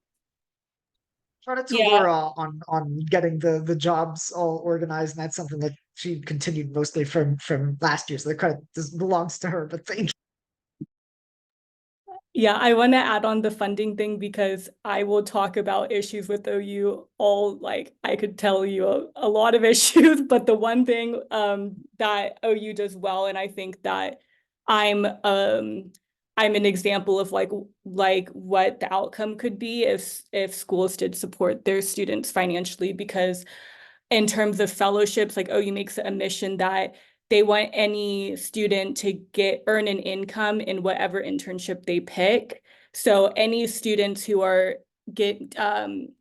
Shout out to Laura on getting the jobs all organized, and that's something that she continued mostly from last year. So the credit belongs to her. But thank you. Yeah, I want to add on the funding thing because I will talk about issues with OU all, like I could tell you a lot of issues, but the one thing that OU does well, and I think that I'm an example of like what the outcome could be if schools did support their students financially, because in terms of fellowships, like OU makes a mission that they want any student to earn an income in whatever internship they pick. So any students who are taking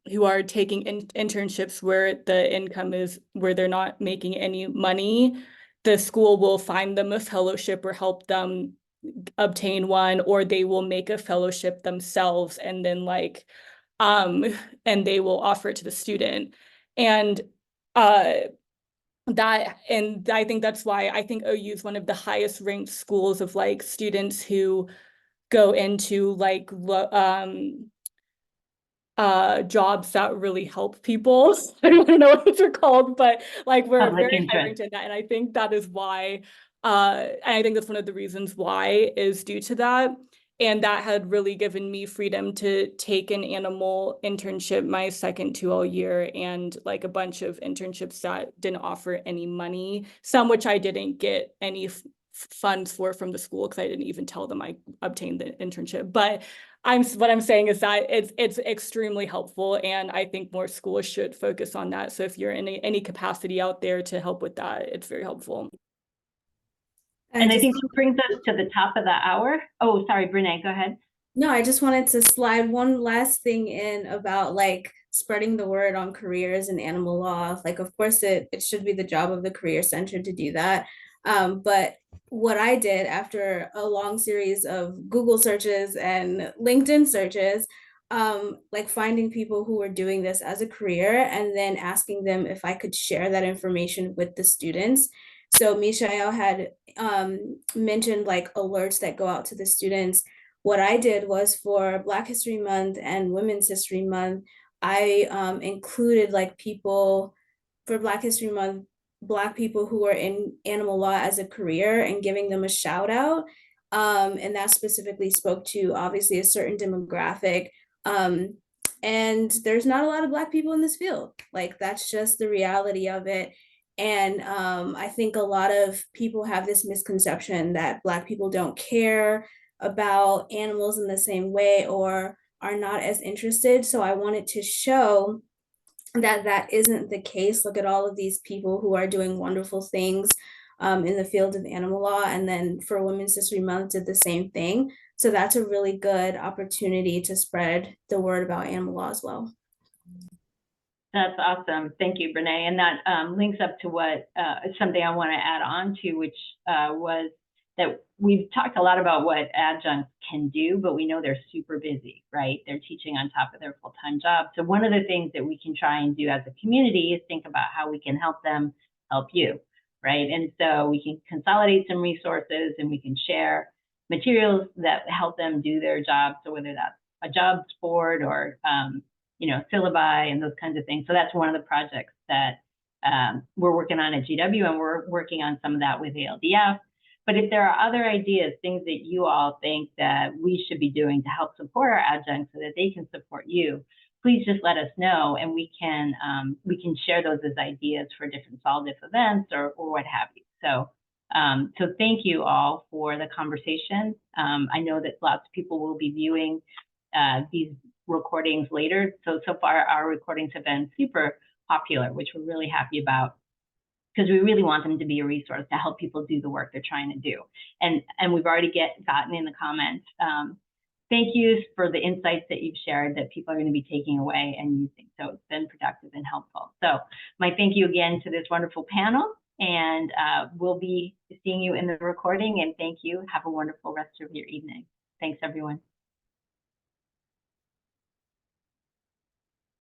internships where the income is where they're not making any money, the school will find them a fellowship or help them obtain one, or they will make a fellowship themselves and then like and they will offer it to the student. And I think that's why I think OU is one of the highest ranked schools of like students who go into like jobs that really help people. I don't know what they're called, but like we're Public very high interest. ranked in that. And I think that is why, and I think that's one of the reasons why is due to that. And that had really given me freedom to take an animal internship my second 2L year, and like a bunch of internships that didn't offer any money, some which I didn't get any funds for from the school because I didn't even tell them I obtained the internship. But what I'm saying is that it's extremely helpful, and I think more schools should focus on that. So if you're in any capacity out there to help with that, it's very helpful. And I think that brings us to the top of the hour. Oh, sorry, Brene, go ahead. No, I just wanted to slide one last thing in about like spreading the word on careers in animal law. Like, of course, it should be the job of the Career Center to do that. But what I did after a long series of Google searches and LinkedIn searches, like finding people who were doing this as a career and then asking them if I could share that information with the students. So Michael had mentioned like alerts that go out to the students. What I did was for Black History Month and Women's History Month, I included like people for Black History Month, Black people who are in animal law as a career and giving them a shout out. And that specifically spoke to obviously a certain demographic. And there's not a lot of Black people in this field. Like that's just the reality of it. And I think a lot of people have this misconception that Black people don't care about animals in the same way or are not as interested. So I wanted to show that that isn't the case. Look at all of these people who are doing wonderful things in the field of animal law. And then for Women's History Month did the same thing. So that's a really good opportunity to spread the word about animal law as well. That's awesome. Thank you, Brene. And that links up to what something I want to add on to, which was that we've talked a lot about what adjuncts can do, but we know they're super busy, right? They're teaching on top of their full-time job. So one of the things that we can try and do as a community is think about how we can help them help you, right? And so we can consolidate some resources and we can share materials that help them do their job. So whether that's a jobs board or syllabi and those kinds of things. So that's one of the projects that we're working on at GW, and we're working on some of that with ALDF. But if there are other ideas, things that you all think that we should be doing to help support our adjuncts so that they can support you, please just let us know, and we can share those as ideas for different SOLDIF events or what have you. So thank you all for the conversation. I know that lots of people will be viewing these recordings later. So far our recordings have been super popular, which we're really happy about, because we really want them to be a resource to help people do the work they're trying to do. And we've already gotten in the comments. Thank you for the insights that you've shared that people are going to be taking away and using. So it's been productive and helpful. So my thank you again to this wonderful panel, and we'll be seeing you in the recording, and thank you. Have a wonderful rest of your evening. Thanks, everyone.